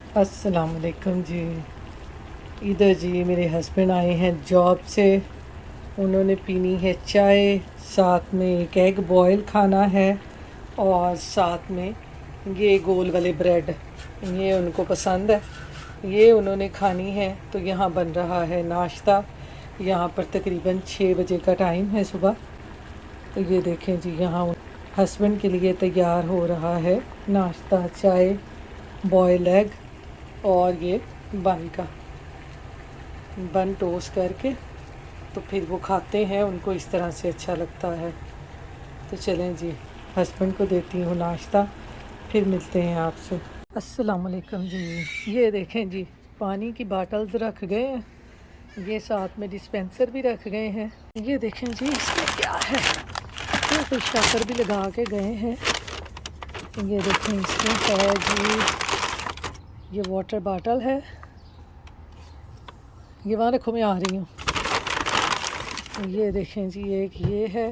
अस्सलाम वालेकुम जी। इधर जी मेरे हस्बैंड आए हैं जॉब से। उन्होंने पीनी है चाय, साथ में एक एग बॉयल खाना है और साथ में ये गोल वाले ब्रेड, ये उनको पसंद है, ये उन्होंने खानी है। तो यहाँ बन रहा है नाश्ता। यहाँ पर तकरीबन 6 बजे का टाइम है सुबह। तो ये देखें जी, यहाँ हस्बैंड के लिए तैयार हो रहा है नाश्ता, चाय, बॉयल एग और ये बन का बन टोस्ट करके तो फिर वो खाते हैं, उनको इस तरह से अच्छा लगता है। तो चलें जी, हस्बैंड को देती हूँ नाश्ता, फिर मिलते हैं आपसे। अस्सलाम वालेकुम जी। ये देखें जी, पानी की बॉटल्स रख गए हैं, ये साथ में डिस्पेंसर भी रख गए हैं। ये देखें जी, इसमें क्या है, ये कोई शाकर भी लगा के गए हैं। ये देखें, इसमें है जी, ये वाटर बॉटल है, ये वहाँ रखो, मैं आ रही हूँ। ये देखें जी, एक ये है,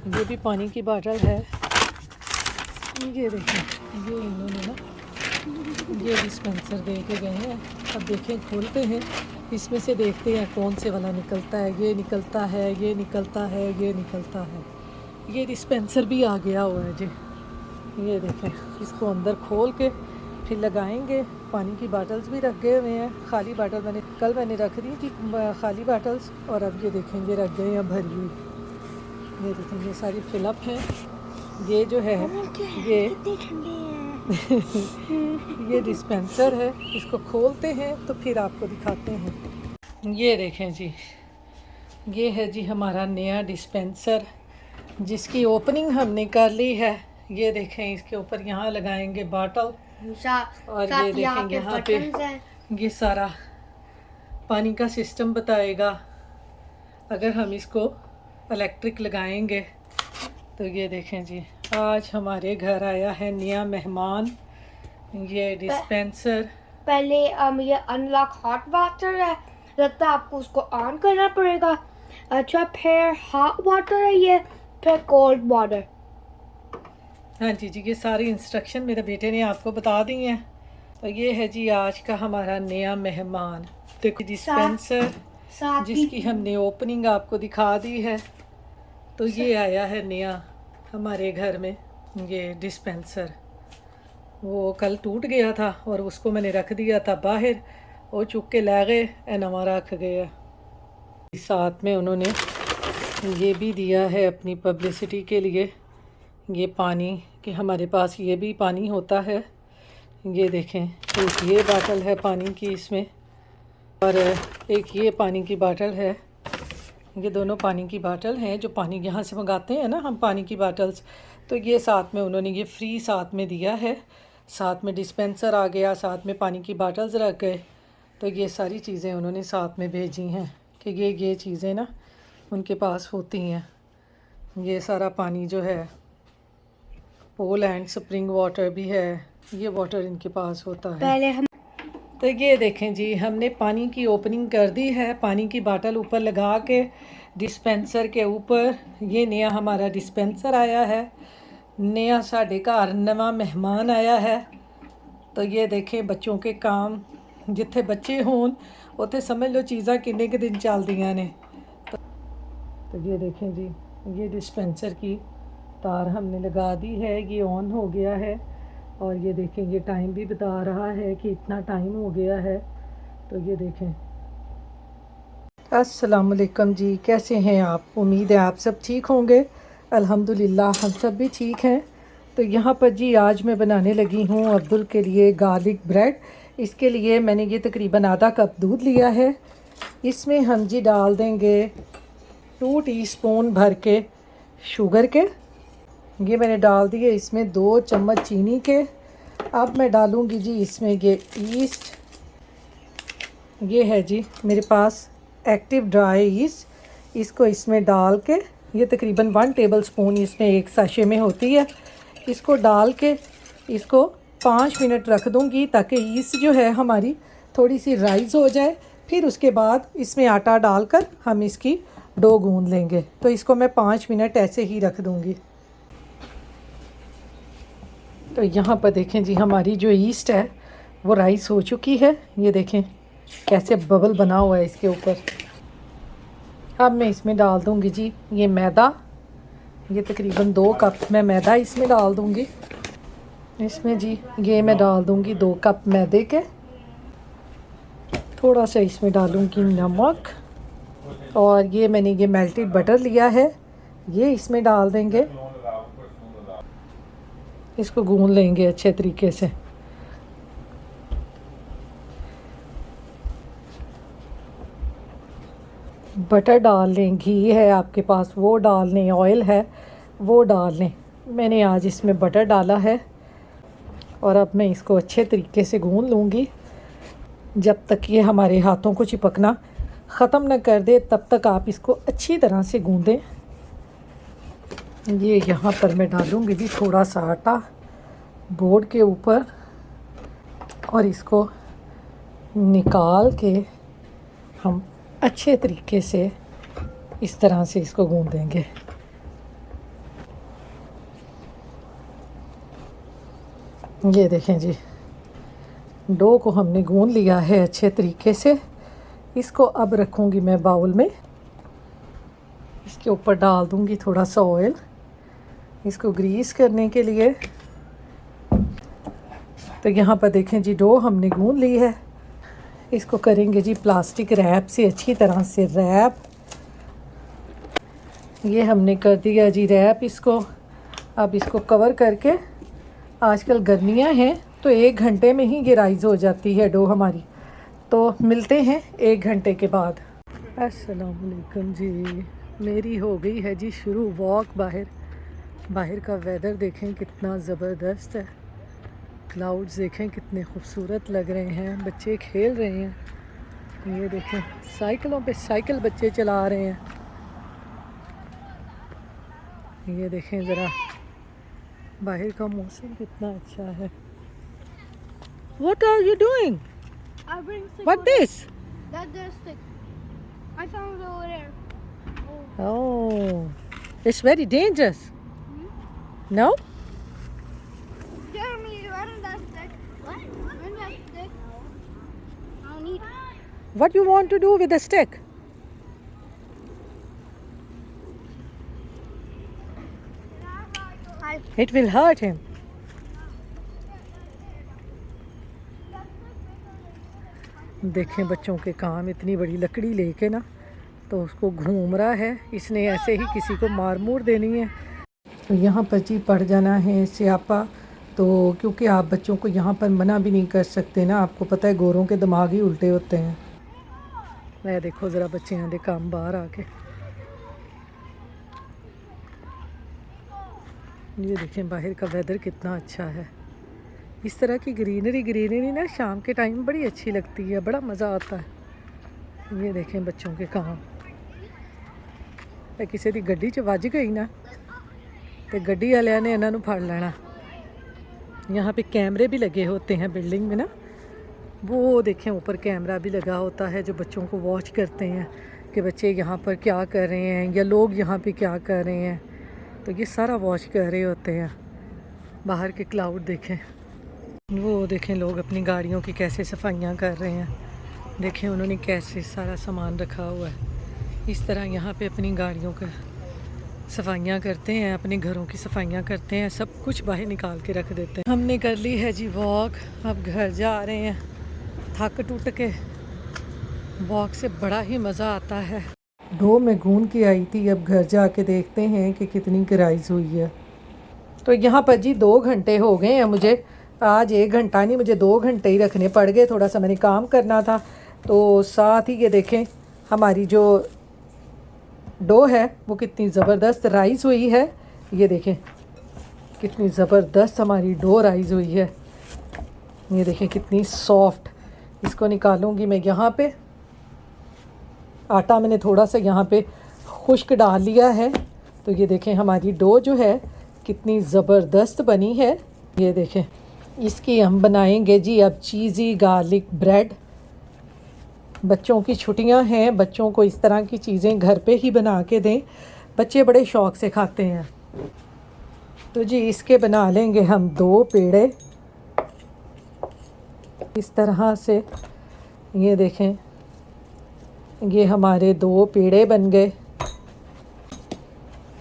ये भी पानी की बोतल है। ये देखें, ये इन्होंने ना ये डिस्पेंसर दे के गए हैं। अब देखें, खोलते हैं, इसमें से देखते हैं कौन से वाला निकलता है। ये निकलता है, ये निकलता है, ये निकलता है। ये डिस्पेंसर भी आ गया हुआ है जी। ये देखें, इसको अंदर खोल के फिर लगाएंगे। पानी की बॉटल्स भी रख गए हुए हैं, खाली बॉटल मैंने रख दी थी खाली बॉटल्स, और अब ये देखें, ये रख गए हैं भरी हुई। ये देखें, ये सारी फिलअप है। ये जो है ये डिस्पेंसर है, इसको खोलते हैं तो फिर आपको दिखाते हैं। ये देखें जी, ये है जी हमारा नया डिस्पेंसर, जिसकी ओपनिंग हमने कर ली है। ये देखें, इसके ऊपर यहाँ लगाएंगे बॉटल, और ये देखें यहाँ पे ये सारा पानी का सिस्टम बताएगा। अगर हम इसको इलेक्ट्रिक लगाएंगे तो ये देखें जी, आज हमारे घर आया है नया मेहमान। ये डिस्पेंसर पहले ये अनलॉक हॉट वाटर है, लगता है आपको उसको ऑन करना पड़ेगा। अच्छा, फिर हॉट वाटर है, ये फिर कोल्ड वाटर। हाँ जी जी, ये सारी इंस्ट्रक्शन मेरे बेटे ने आपको बता दी हैं। तो ये है जी आज का हमारा नया मेहमान। देखो डिस्पेंसर, जिसकी हमने ओपनिंग आपको दिखा दी है। तो ये आया है नया हमारे घर में, ये डिस्पेंसर। वो कल टूट गया था और उसको मैंने रख दिया था बाहर, वो चुक के ला गए एंड हमारा रख गया। साथ में उन्होंने ये भी दिया है अपनी पब्लिसिटी के लिए, ये पानी कि हमारे पास ये भी पानी होता है। ये देखें, एक ये बोतल है पानी की इसमें, और एक ये पानी की बोतल है। ये दोनों पानी की बोतल हैं, जो पानी यहाँ से मंगाते हैं ना हम, पानी की बोतल्स। तो ये साथ में उन्होंने ये फ्री साथ में दिया है। साथ में डिस्पेंसर आ गया, साथ में पानी की बोतल्स रख गए। तो ये सारी चीज़ें उन्होंने साथ में भेजी हैं कि ये चीज़ें ना उनके पास होती हैं। ये सारा पानी जो है, पोल एंड स्प्रिंग वाटर भी है, ये वाटर इनके पास होता है। पहले हम तो ये देखें जी, हमने पानी की ओपनिंग कर दी है, पानी की बोतल ऊपर लगा के डिस्पेंसर के ऊपर। ये नया हमारा डिस्पेंसर आया है, नया साढ़े घर नवा मेहमान आया है। तो ये देखें, बच्चों के काम, जिथे बच्चे होन उत्थे समझ लो चीज़ां किन्ने के दिन चलदियां ने। तो ये देखें जी, ये डिस्पेंसर की तार हमने लगा दी है, ये ऑन हो गया है। और ये देखें, ये टाइम भी बता रहा है कि इतना टाइम हो गया है। तो ये देखें। अस्सलाम वालेकुम जी, कैसे हैं आप? उम्मीद है आप सब ठीक होंगे। अल्हम्दुलिल्लाह हम सब भी ठीक हैं। तो यहाँ पर जी आज मैं बनाने लगी हूँ अब्दुल के लिए गार्लिक ब्रेड। इसके लिए मैंने ये तकरीबन आधा कप दूध लिया है। इसमें हम जी डाल देंगे 2 टीस्पून भर के शुगर के। ये मैंने डाल दिए इसमें 2 चम्मच चीनी के। अब मैं डालूँगी जी इसमें ये ईस्ट। ये है जी मेरे पास एक्टिव ड्राई ईस्ट। इसको इसमें डाल के, ये तकरीबन 1 टेबलस्पून इसमें एक साशे में होती है। इसको डाल के इसको 5 मिनट रख दूँगी ताकि ईस्ट जो है हमारी थोड़ी सी राइज़ हो जाए। फिर उसके बाद इसमें आटा डालकर हम इसकी डो गूँध लेंगे। तो इसको मैं 5 मिनट ऐसे ही रख दूँगी। तो यहाँ पर देखें जी, हमारी जो ईस्ट है वो राइस हो चुकी है, ये देखें कैसे बबल बना हुआ है इसके ऊपर। अब मैं इसमें डाल दूँगी जी ये मैदा, ये तकरीबन 2 कप मैं मैदा इसमें डाल दूँगी। इसमें जी ये मैं डाल दूँगी 2 कप मैदे के। थोड़ा सा इसमें डालूँगी नमक, और ये मैंने ये मेल्टेड बटर लिया है, ये इसमें डाल देंगे। इसको गूंद लेंगे अच्छे तरीके से। बटर डाल लें, घी है आपके पास वो डाल लें, ऑयल है वो डाल लें। मैंने आज इसमें बटर डाला है, और अब मैं इसको अच्छे तरीके से गूंद लूँगी जब तक ये हमारे हाथों को चिपकना ख़त्म न कर दे, तब तक आप इसको अच्छी तरह से गूंदें। ये यहाँ पर मैं डालूँगी जी थोड़ा सा आटा बोर्ड के ऊपर, और इसको निकाल के हम अच्छे तरीके से इस तरह से इसको गूंदेंगे। ये देखें जी डो को हमने गूंद लिया है अच्छे तरीके से। इसको अब रखूँगी मैं बाउल में, इसके ऊपर डाल दूँगी थोड़ा सा ऑयल इसको ग्रीस करने के लिए। तो यहाँ पर देखें जी डो हमने गूंद ली है। इसको करेंगे जी प्लास्टिक रैप से अच्छी तरह से रैप। ये हमने कर दिया जी रैप इसको। अब इसको कवर करके, आजकल गर्मियाँ हैं तो 1 घंटे में ही ये राइज़ हो जाती है डो हमारी। तो मिलते हैं 1 घंटे के बाद। अस्सलाम वालेकुम जी, मेरी हो गई है जी शुरू वॉक बाहर। बाहर का वेदर देखें कितना ज़बरदस्त है, क्लाउड्स देखें कितने खूबसूरत लग रहे हैं, बच्चे खेल रहे हैं। ये देखें साइकिलों पे साइकिल बच्चे चला रहे हैं। ये देखें ज़रा बाहर का मौसम कितना अच्छा है। What are you doing? I bring stick. What this? That's the stick. I found it over there. Oh, it's very dangerous. No? Jeremy, you want that stick? What? Want that stick? I don't need it. What you want to do with the stick? It will hurt him. देखें बच्चों के काम, इतनी बड़ी लकड़ी लेके ना तो उसको घूम रहा है, इसने ऐसे ही किसी को मार मूर देनी है। तो यहाँ पर जी पड़ जाना है स्यापा। तो क्योंकि आप बच्चों को यहाँ पर मना भी नहीं कर सकते ना, आपको पता है गोरों के दिमाग ही उल्टे होते हैं। मैं देखो ज़रा बच्चे दे काम बाहर आके, ये देखें बाहर का वेदर कितना अच्छा है। इस तरह की ग्रीनरी ना शाम के टाइम बड़ी अच्छी लगती है, बड़ा मज़ा आता है। ये देखें बच्चों के काम। किसी की गड्डी च वज गई ना तो गड्डी वालिया ने इन्हों फड़ लेना। यहाँ पे कैमरे भी लगे होते हैं बिल्डिंग में ना, वो देखें ऊपर कैमरा भी लगा होता है जो बच्चों को वॉच करते हैं कि बच्चे यहाँ पर क्या कर रहे हैं या लोग यहाँ पे क्या कर रहे हैं। तो ये सारा वॉच कर रहे होते हैं। बाहर के क्लाउड देखें, वो देखें लोग अपनी गाड़ियों की कैसे सफाइयाँ कर रहे हैं। देखें उन्होंने कैसे सारा सामान रखा हुआ है। इस तरह यहाँ पे अपनी गाड़ियों का सफाइयाँ करते हैं, अपने घरों की सफाइयाँ करते हैं, सब कुछ बाहर निकाल के रख देते हैं। हमने कर ली है जी वॉक, अब घर जा रहे हैं थक टूट के। वॉक से बड़ा ही मज़ा आता है। डो में गूंद के आई थी, अब घर जाके देखते हैं कि कितनी कराइज हुई है। तो यहाँ पर जी 2 घंटे हो गए हैं मुझे। आज 1 घंटा नहीं, मुझे 2 घंटे ही रखने पड़ गए। थोड़ा सा मैंने काम करना था, तो साथ ही ये देखें हमारी जो डो है वो कितनी ज़बरदस्त राइज़ हुई है। ये देखें कितनी ज़बरदस्त हमारी डो राइज़ हुई है। ये देखें कितनी सॉफ्ट। इसको निकालूंगी मैं यहाँ पे। आटा मैंने थोड़ा सा यहाँ पे खुश्क डाल लिया है। तो ये देखें हमारी डो जो है कितनी ज़बरदस्त बनी है। ये देखें इसकी हम बनाएंगे जी अब चीज़ी गार्लिक ब्रेड। बच्चों की छुट्टियां हैं, बच्चों को इस तरह की चीज़ें घर पे ही बना के दें, बच्चे बड़े शौक़ से खाते हैं। तो जी इसके बना लेंगे हम 2 पेड़े। इस तरह से ये देखें, ये हमारे 2 पेड़े बन गए।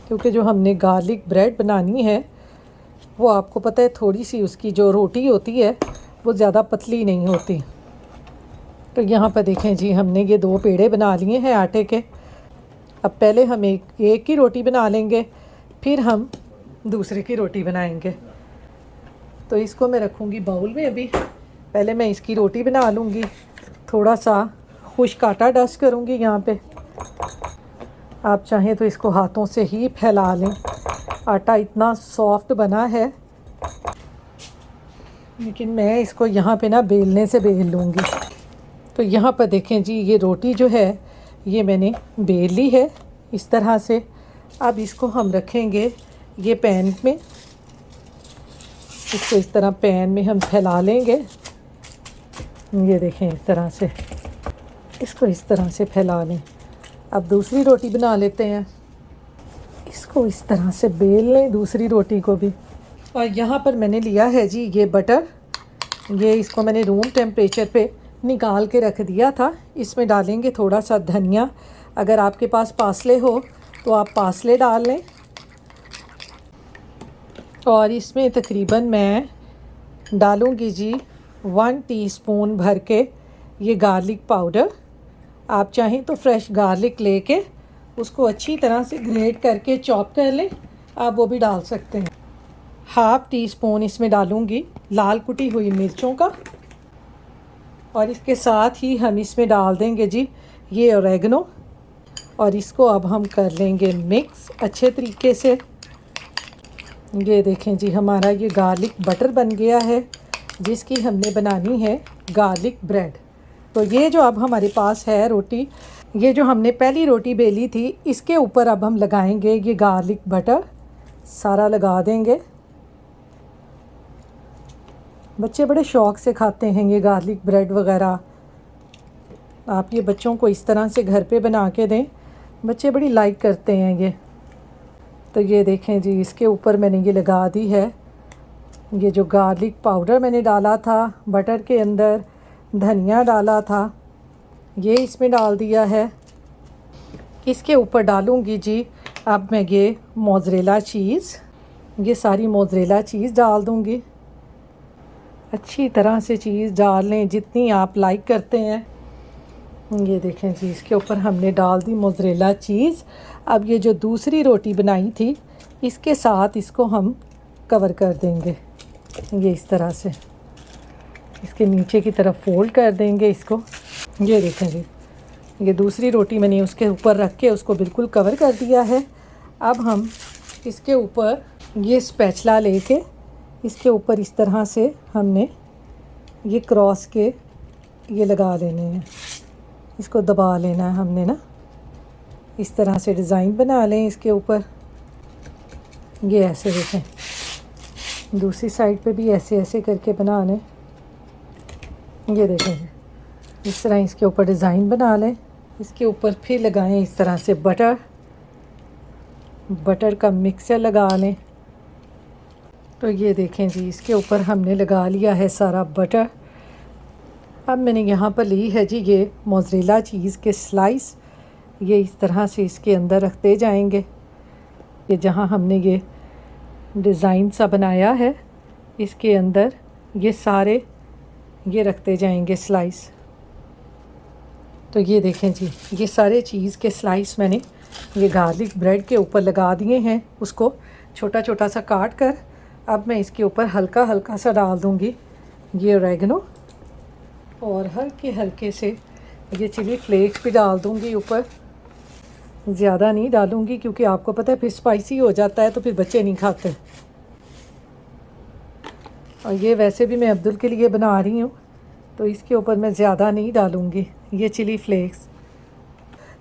क्योंकि जो हमने गार्लिक ब्रेड बनानी है वो आपको पता है थोड़ी सी उसकी जो रोटी होती है वो ज़्यादा पतली नहीं होती। तो यहाँ पर देखें जी, हमने ये 2 पेड़े बना लिए हैं आटे के। अब पहले हम एक की रोटी बना लेंगे, फिर हम दूसरे की रोटी बनाएंगे। तो इसको मैं रखूँगी बाउल में। अभी पहले मैं इसकी रोटी बना लूँगी, थोड़ा सा खुश्क आटा डस्ट करूँगी यहाँ पे। आप चाहें तो इसको हाथों से ही फैला लें, आटा इतना सॉफ्ट बना है। लेकिन मैं इसको यहाँ पे ना बेलने से बेल लूँगी। तो यहाँ पर देखें जी, ये रोटी जो है ये मैंने बेल ली है इस तरह से। अब इसको हम रखेंगे ये पैन में, इसको इस तरह पैन में हम फैला लेंगे। ये देखें इस तरह से, इसको इस तरह से फैला लें। अब दूसरी रोटी बना लेते हैं, इसको इस तरह से बेल लें दूसरी रोटी को भी। और यहाँ पर मैंने लिया है जी ये बटर, ये इसको मैंने रूम टेम्परेचर पे निकाल के रख दिया था। इसमें डालेंगे थोड़ा सा धनिया, अगर आपके पास पासले हो तो आप पासले डाल लें। और इसमें तकरीबन मैं डालूँगी जी 1 टीस्पून भर के ये गार्लिक पाउडर। आप चाहें तो फ्रेश गार्लिक लेके उसको अच्छी तरह से ग्रेट करके चॉप कर लें, आप वो भी डाल सकते हैं। 1/2 टीस्पून इसमें डालूँगी लाल कुटी हुई मिर्चों का। और इसके साथ ही हम इसमें डाल देंगे जी ये ऑरेगनो। और इसको अब हम कर लेंगे मिक्स अच्छे तरीके से। ये देखें जी, हमारा ये गार्लिक बटर बन गया है जिसकी हमने बनानी है गार्लिक ब्रेड। तो ये जो अब हमारे पास है रोटी, ये जो हमने पहली रोटी बेली थी, इसके ऊपर अब हम लगाएंगे ये गार्लिक बटर, सारा लगा देंगे। बच्चे बड़े शौक़ से खाते हैं ये गार्लिक ब्रेड वगैरह। आप ये बच्चों को इस तरह से घर पे बना के दें, बच्चे बड़ी लाइक करते हैं ये। तो ये देखें जी, इसके ऊपर मैंने ये लगा दी है ये जो गार्लिक पाउडर मैंने डाला था बटर के अंदर, धनिया डाला था, ये इसमें डाल दिया है। इसके ऊपर डालूँगी जी अब मैं ये मोज़रेला चीज़, ये सारी मोज़रेला चीज़ डाल दूँगी। अच्छी तरह से चीज़ डाल लें जितनी आप लाइक करते हैं। ये देखें जी, इसके ऊपर हमने डाल दी मोज़रेला चीज़। अब ये जो दूसरी रोटी बनाई थी इसके साथ इसको हम कवर कर देंगे, ये इस तरह से इसके नीचे की तरफ फोल्ड कर देंगे इसको। ये देखें जी, ये दूसरी रोटी मैंने उसके ऊपर रख के उसको बिल्कुल कवर कर दिया है। अब हम इसके ऊपर ये स्पैचुला लेके इसके ऊपर इस तरह से हमने ये क्रॉस के ये लगा लेने हैं, इसको दबा लेना है हमने ना, इस तरह से डिज़ाइन बना लें इसके ऊपर। ये ऐसे देखें, दूसरी साइड पे भी ऐसे ऐसे करके बना लें। ये देखें, इस तरह इसके ऊपर डिज़ाइन बना लें। इसके ऊपर फिर लगाएं इस तरह से बटर का मिक्सचर लगा लें। तो ये देखें जी, इसके ऊपर हमने लगा लिया है सारा बटर। अब मैंने यहाँ पर ली है जी ये मोज़रेला चीज़ के स्लाइस, ये इस तरह से इसके अंदर रखते जाएंगे। ये जहाँ हमने ये डिज़ाइन सा बनाया है इसके अंदर ये सारे ये रखते जाएंगे स्लाइस। तो ये देखें जी, ये सारे चीज़ के स्लाइस मैंने ये गार्लिक ब्रेड के ऊपर लगा दिए हैं, उसको छोटा छोटा सा काट कर। अब मैं इसके ऊपर हल्का हल्का सा डाल दूँगी ये ऑरेगनो, और हल्के हल्के से ये चिली फ्लेक्स भी डाल दूँगी ऊपर। ज़्यादा नहीं डालूँगी क्योंकि आपको पता है फिर स्पाइसी हो जाता है तो फिर बच्चे नहीं खाते। और ये वैसे भी मैं अब्दुल के लिए बना रही हूँ तो इसके ऊपर मैं ज़्यादा नहीं डालूँगी ये चिली फ्लेक्स।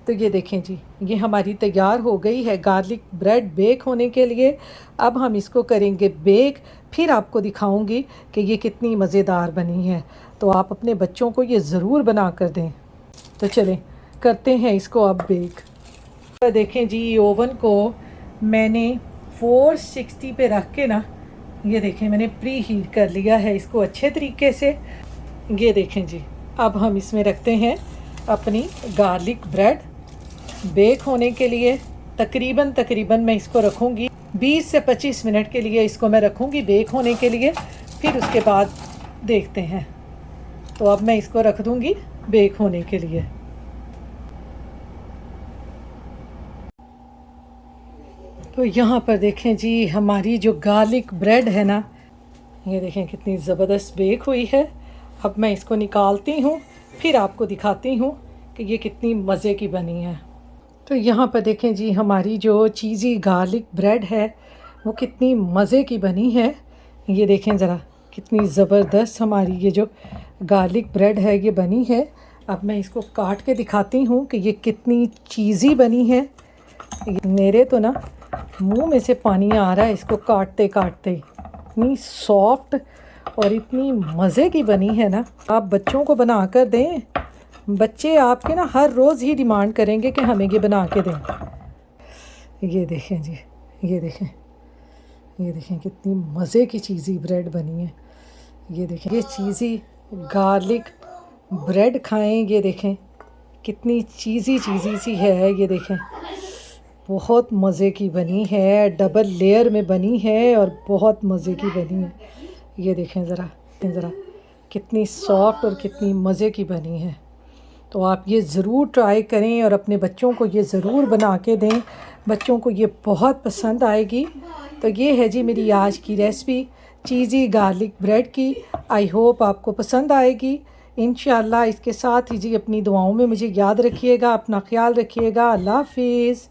तो ये देखें जी, ये हमारी तैयार हो गई है गार्लिक ब्रेड बेक होने के लिए। अब हम इसको करेंगे बेक, फिर आपको दिखाऊंगी कि ये कितनी मज़ेदार बनी है। तो आप अपने बच्चों को ये ज़रूर बना कर दें। तो चलें करते हैं इसको अब बेक। तो देखें जी, ओवन को मैंने 460 पे रख के ना, ये देखें मैंने प्री हीट कर लिया है इसको अच्छे तरीके से। ये देखें जी, अब हम इसमें रखते हैं अपनी गार्लिक ब्रेड बेक होने के लिए। तकरीबन मैं इसको रखूँगी 20 से 25 मिनट के लिए, इसको मैं रखूँगी बेक होने के लिए। फिर उसके बाद देखते हैं। तो अब मैं इसको रख दूँगी बेक होने के लिए। तो यहाँ पर देखें जी, हमारी जो गार्लिक ब्रेड है ना, ये देखें कितनी ज़बरदस्त बेक हुई है। अब मैं इसको निकालती हूँ, फिर आपको दिखाती हूँ कि ये कितनी मज़े की बनी है। तो यहाँ पर देखें जी, हमारी जो चीज़ी गार्लिक ब्रेड है वो कितनी मज़े की बनी है। ये देखें ज़रा, कितनी ज़बरदस्त हमारी ये जो गार्लिक ब्रेड है ये बनी है। अब मैं इसको काट के दिखाती हूँ कि ये कितनी चीज़ी बनी है। मेरे तो ना मुंह में से पानी आ रहा है इसको काटते काटते। इतनी सॉफ्ट और इतनी मज़े की बनी है ना, आप बच्चों को बना कर दें, बच्चे आपके ना हर रोज़ ही डिमांड करेंगे कि हमें ये बना के दें। ये देखें जी, ये देखें, ये देखें कितनी मज़े की चीज़ी ब्रेड बनी है। ये देखें, ये चीज़ी गार्लिक ब्रेड खाएं। ये देखें कितनी चीज़ी सी है। ये देखें बहुत मज़े की बनी है, डबल लेयर में बनी है और बहुत मज़े की बनी है। ये देखें ज़रा कितनी सॉफ्ट और कितनी मज़े की बनी है। तो आप ये ज़रूर ट्राई करें और अपने बच्चों को ये ज़रूर बना के दें, बच्चों को ये बहुत पसंद आएगी। तो ये है जी मेरी आज की रेसिपी चीज़ी गार्लिक ब्रेड की। आई होप आपको पसंद आएगी इंशाल्लाह। इसके साथ ही जी अपनी दुआओं में मुझे याद रखिएगा, अपना ख्याल रखिएगा। अल्लाह हाफिज़।